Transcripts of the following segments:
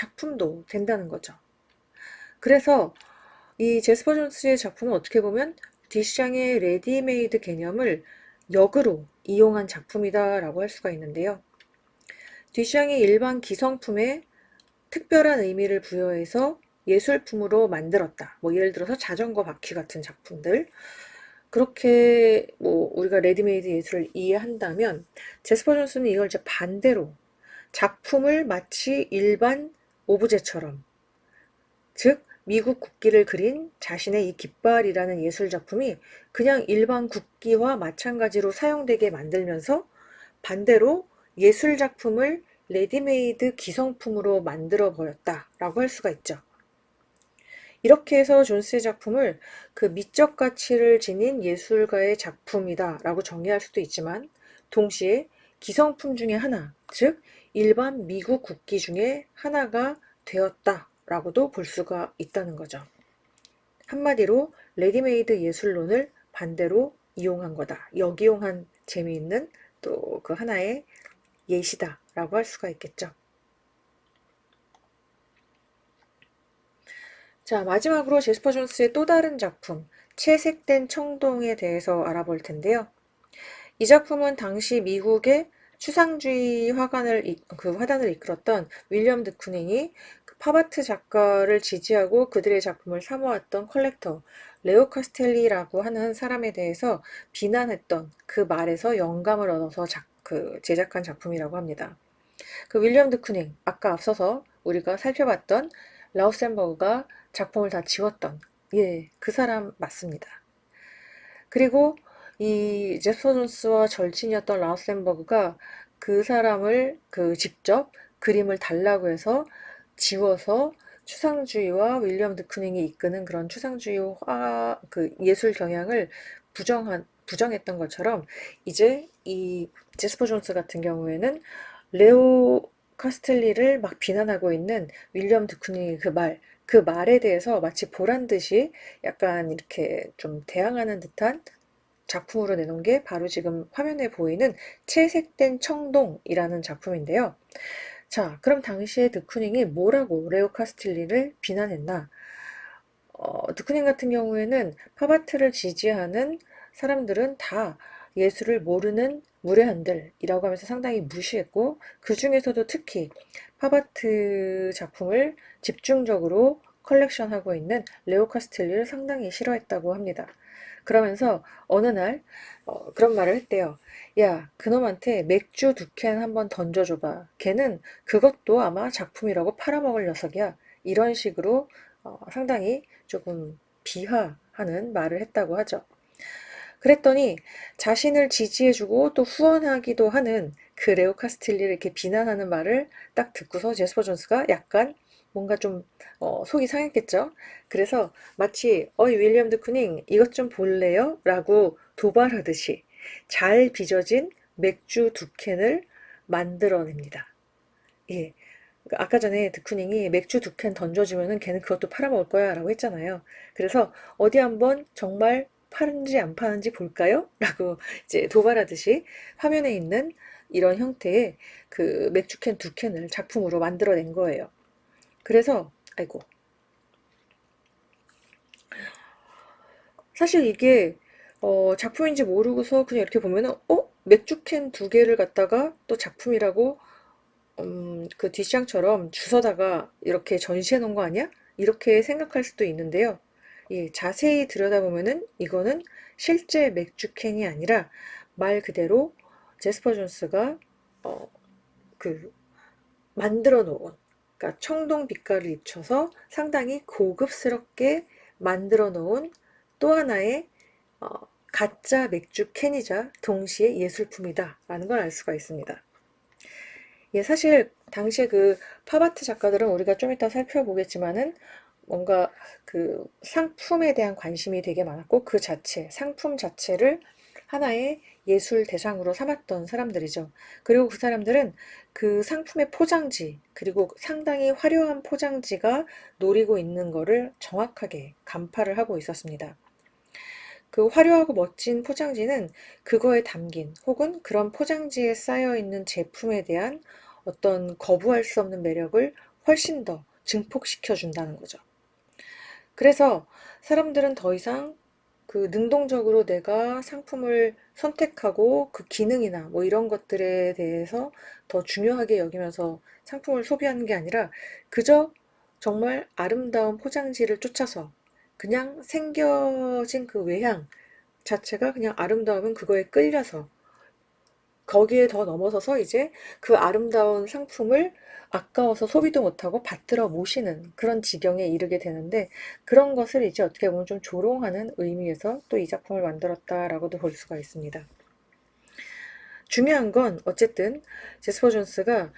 작품도 된다는 거죠. 그래서 이 제스퍼 존스의 작품은 어떻게 보면 뒤샹의 레디메이드 개념을 역으로 이용한 작품이다라고 할 수가 있는데요. 뒤샹이 일반 기성품에 특별한 의미를 부여해서 예술품으로 만들었다. 뭐 예를 들어서 자전거 바퀴 같은 작품들. 그렇게 뭐 우리가 레디메이드 예술을 이해한다면 제스퍼 존스는 이걸 이제 반대로 작품을 마치 일반 오브제처럼, 즉 미국 국기를 그린 자신의 이 깃발이라는 예술 작품이 그냥 일반 국기와 마찬가지로 사용되게 만들면서 반대로 예술 작품을 레디메이드 기성품으로 만들어 버렸다라고 할 수가 있죠. 이렇게 해서 존스의 작품을 그 미적 가치를 지닌 예술가의 작품이다라고 정의할 수도 있지만 동시에 기성품 중에 하나, 즉 일반 미국 국기 중에 하나가 되었다라고도 볼 수가 있다는 거죠. 한마디로 레디메이드 예술론을 반대로 이용한 거다. 역이용한 재미있는 또 그 하나의 예시다라고 할 수가 있겠죠. 자, 마지막으로 제스퍼 존스의 또 다른 작품, 채색된 청동에 대해서 알아볼 텐데요. 이 작품은 당시 미국의 추상주의 화단을 이끌었던 윌리엄 드쿠닝이 그 팝아트 작가를 지지하고 그들의 작품을 사모았던 컬렉터 레오 카스텔리라고 하는 사람에 대해서 비난했던 그 말에서 영감을 얻어서 제작한 작품이라고 합니다. 그 윌리엄 드쿠닝, 아까 앞서서 우리가 살펴봤던 라우센버그가 작품을 다 지웠던, 그 사람 맞습니다. 그리고 이 제스퍼 존스와 절친이었던 라우센버그가 그 사람을 직접 그림을 달라고 해서 지워서 추상주의와 윌리엄 드쿠닝이 이끄는 그런 추상주의 예술 경향을 부정했던 것처럼 이제 이 제스퍼 존스 같은 경우에는 레오 카스텔리를 막 비난하고 있는 윌리엄 드쿠닝의 그 말에 대해서 마치 보란 듯이 약간 이렇게 좀 대항하는 듯한 작품으로 내놓은 게 바로 지금 화면에 보이는 채색된 청동이라는 작품인데요. 자, 그럼 당시에 드쿠닝이 뭐라고 레오 카스텔리를 비난했나? 드쿠닝 같은 경우에는 팝아트를 지지하는 사람들은 다 예술을 모르는 무례한들이라고 하면서 상당히 무시했고 그 중에서도 특히 팝아트 작품을 집중적으로 컬렉션하고 있는 레오 카스텔리를 상당히 싫어했다고 합니다. 그러면서 어느 날 그런 말을 했대요. 야, 그놈한테 맥주 2캔 한번 던져줘봐. 걔는 그것도 아마 작품이라고 팔아먹을 녀석이야. 이런 식으로 상당히 조금 비하하는 말을 했다고 하죠. 그랬더니 자신을 지지해주고 또 후원하기도 하는 그 레오 카스틸리를 이렇게 비난하는 말을 딱 듣고서 제스퍼 존스가 약간 뭔가 좀 속이 상했겠죠. 그래서 마치 어이 윌리엄 드쿠닝 이것 좀 볼래요? 라고 도발하듯이 잘 빚어진 맥주 2캔을 만들어냅니다. 예. 아까 전에 드쿠닝이 맥주 2캔 던져주면은 걔는 그것도 팔아먹을 거야 라고 했잖아요. 그래서 어디 한번 정말 파는지 안 파는지 볼까요? 라고 이제 도발하듯이 화면에 있는 이런 형태의 그 맥주캔 2캔을 작품으로 만들어낸 거예요. 그래서 아이고 사실 이게 작품인지 모르고서 그냥 이렇게 보면은 맥주캔 2개를 갖다가 또 작품이라고 그 뒷장처럼 주워다가 이렇게 전시해 놓은 거 아니야? 이렇게 생각할 수도 있는데요. 예, 자세히 들여다보면은 이거는 실제 맥주캔이 아니라 말 그대로 제스퍼 존스가 어, 그 만들어 놓은, 그러니까 청동 빛깔을 입혀서 상당히 고급스럽게 만들어 놓은 또 하나의 어, 가짜 맥주캔이자 동시에 예술품이다라는 걸 알 수가 있습니다. 예, 사실 당시에 그 팝아트 작가들은 우리가 좀 이따 살펴보겠지만은 뭔가 그 상품에 대한 관심이 되게 많았고 그 상품 자체를 하나의 예술 대상으로 삼았던 사람들이죠. 그리고 그 사람들은 그 상품의 포장지, 그리고 상당히 화려한 포장지가 노리고 있는 거를 정확하게 간파를 하고 있었습니다. 그 화려하고 멋진 포장지는 그거에 담긴 혹은 그런 포장지에 쌓여 있는 제품에 대한 어떤 거부할 수 없는 매력을 훨씬 더 증폭시켜 준다는 거죠. 그래서 사람들은 더 이상 그 능동적으로 내가 상품을 선택하고 그 기능이나 뭐 이런 것들에 대해서 더 중요하게 여기면서 상품을 소비하는 게 아니라 그저 정말 아름다운 포장지를 쫓아서 그냥 생겨진 그 외향 자체가 그냥 아름다우면 그거에 끌려서 거기에 더 넘어서서 이제 그 아름다운 상품을 아까워서 소비도 못하고 받들어 모시는 그런 지경에 이르게 되는데, 그런 것을 이제 어떻게 보면 좀 조롱하는 의미에서 또 이 작품을 만들었다라고도 볼 수가 있습니다. 중요한 건 어쨌든 제스퍼 존스가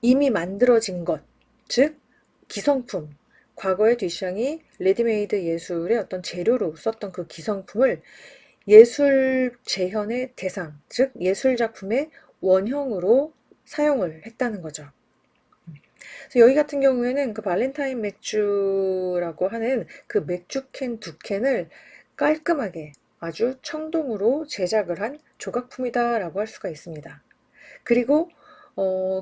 이미 만들어진 것, 즉 기성품, 과거의 듀샹이 레디메이드 예술의 어떤 재료로 썼던 그 기성품을 예술 재현의 대상, 즉 예술 작품의 원형으로 사용을 했다는 거죠. 그래서 여기 같은 경우에는 그 발렌타인 맥주라고 하는 그 맥주캔 두 캔을 깔끔하게 아주 청동으로 제작을 한 조각품이다라고 할 수가 있습니다. 그리고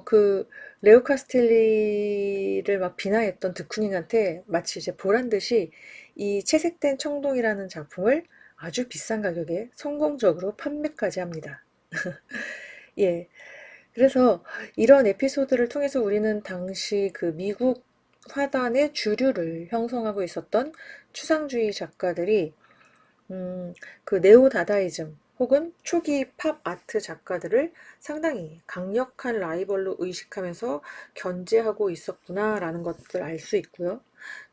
그 레오 카스텔리를 막 비난했던 드쿠닝한테 마치 이제 보란 듯이 이 채색된 청동이라는 작품을 아주 비싼 가격에 성공적으로 판매까지 합니다. 예. 그래서 이런 에피소드를 통해서 우리는 당시 그 미국 화단의 주류를 형성하고 있었던 추상주의 작가들이 그 네오 다다이즘 혹은 초기 팝 아트 작가들을 상당히 강력한 라이벌로 의식하면서 견제하고 있었구나라는 것을 알 수 있고요.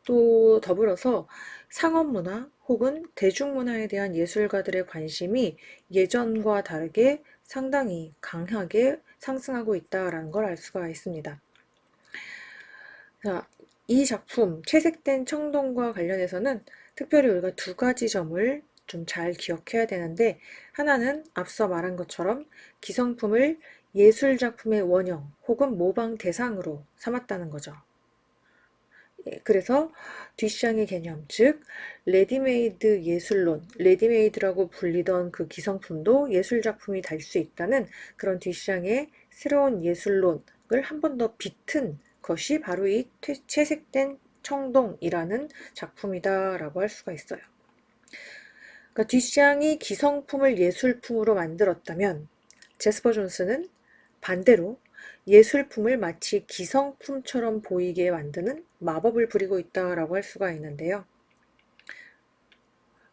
또 더불어서 상업문화 혹은 대중문화에 대한 예술가들의 관심이 예전과 다르게 상당히 강하게 상승하고 있다라는 걸 알 수가 있습니다. 자, 이 작품 채색된 청동과 관련해서는 특별히 우리가 두 가지 점을 좀 잘 기억해야 되는데, 하나는 앞서 말한 것처럼 기성품을 예술작품의 원형 혹은 모방 대상으로 삼았다는 거죠. 그래서 듀샹의 개념, 즉 레디메이드 예술론, 레디메이드라고 불리던 그 기성품도 예술작품이 될 수 있다는 그런 듀샹의 새로운 예술론을 한 번 더 비튼 것이 바로 이 채색된 청동이라는 작품이다라고 할 수가 있어요. 그러니까 듀샹이 기성품을 예술품으로 만들었다면 제스퍼 존스는 반대로 예술품을 마치 기성품처럼 보이게 만드는 마법을 부리고 있다라고 할 수가 있는데요.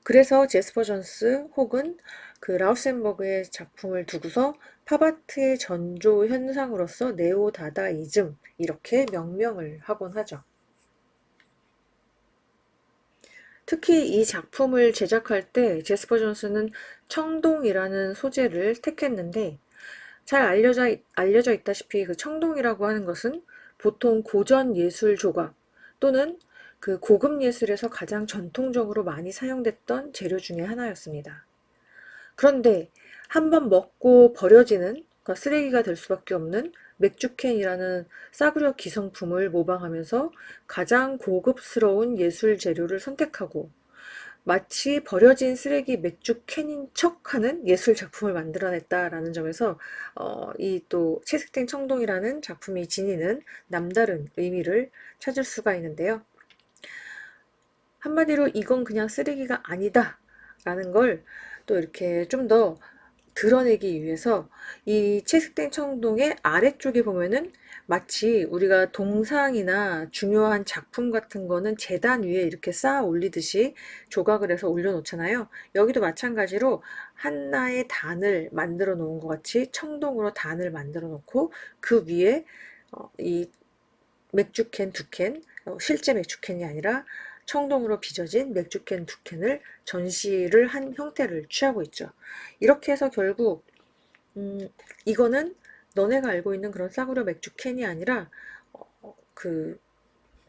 그래서 제스퍼 존스 혹은 그 라우센버그의 작품을 두고서 팝아트의 전조 현상으로서 네오 다다이즘 이렇게 명명을 하곤 하죠. 특히 이 작품을 제작할 때 제스퍼 존스는 청동이라는 소재를 택했는데, 잘 알려져 있다시피 그 청동이라고 하는 것은 보통 고전 예술 조각 또는 그 고급 예술에서 가장 전통적으로 많이 사용됐던 재료 중에 하나였습니다. 그런데 한번 먹고 버려지는, 그러니까 쓰레기가 될 수밖에 없는 맥주캔이라는 싸구려 기성품을 모방하면서 가장 고급스러운 예술 재료를 선택하고 마치 버려진 쓰레기 맥주 캔인 척하는 예술 작품을 만들어냈다라는 점에서 이 또 채색된 청동이라는 작품이 지니는 남다른 의미를 찾을 수가 있는데요. 한마디로 이건 그냥 쓰레기가 아니다 라는 걸 또 이렇게 좀 더 드러내기 위해서 이 채색된 청동의 아래쪽에 보면은 마치 우리가 동상이나 중요한 작품 같은 거는 재단 위에 이렇게 쌓아 올리듯이 조각을 해서 올려놓잖아요. 여기도 마찬가지로 하나의 단을 만들어 놓은 것 같이 청동으로 단을 만들어 놓고 그 위에 이 맥주캔 두 캔, 실제 맥주캔이 아니라 청동으로 빚어진 맥주캔 두 캔을 전시를 한 형태를 취하고 있죠. 이렇게 해서 결국 이거는 너네가 알고 있는 그런 싸구려 맥주캔이 아니라 그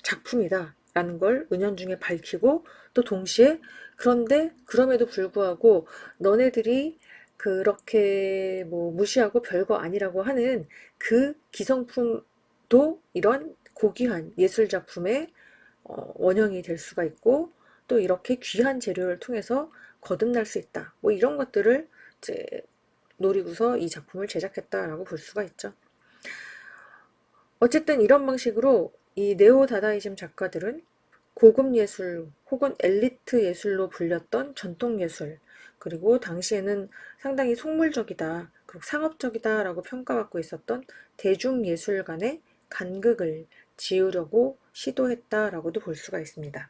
작품이다 라는 걸 은연중에 밝히고, 또 동시에 그런데 그럼에도 불구하고 너네들이 그렇게 뭐 무시하고 별거 아니라고 하는 그 기성품도 이런 고귀한 예술 작품의 원형이 될 수가 있고, 또 이렇게 귀한 재료를 통해서 거듭날 수 있다. 뭐 이런 것들을 이제 노리고서 이 작품을 제작했다라고 볼 수가 있죠. 어쨌든 이런 방식으로 이 네오다다이즘 작가들은 고급 예술 혹은 엘리트 예술로 불렸던 전통 예술, 그리고 당시에는 상당히 속물적이다, 그리고 상업적이다라고 평가받고 있었던 대중예술 간의 간극을 지우려고 시도했다라고도 볼 수가 있습니다.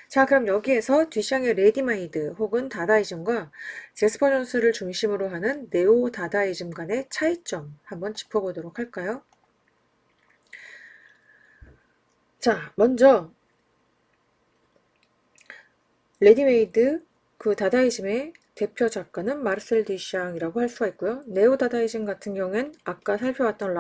자, 그럼 여기에서 듀샹의 레디메이드 혹은 다다이즘과 제스퍼 존스를 중심으로 하는 네오 다다이즘 간의 차이점 한번 짚어보도록 할까요? 자, 먼저 레디메이드 그 다다이즘의 대표 작가는 마르셀 듀샹이라고 할 수가 있고요. 네오 다다이즘 같은 경우엔 아까 살펴봤던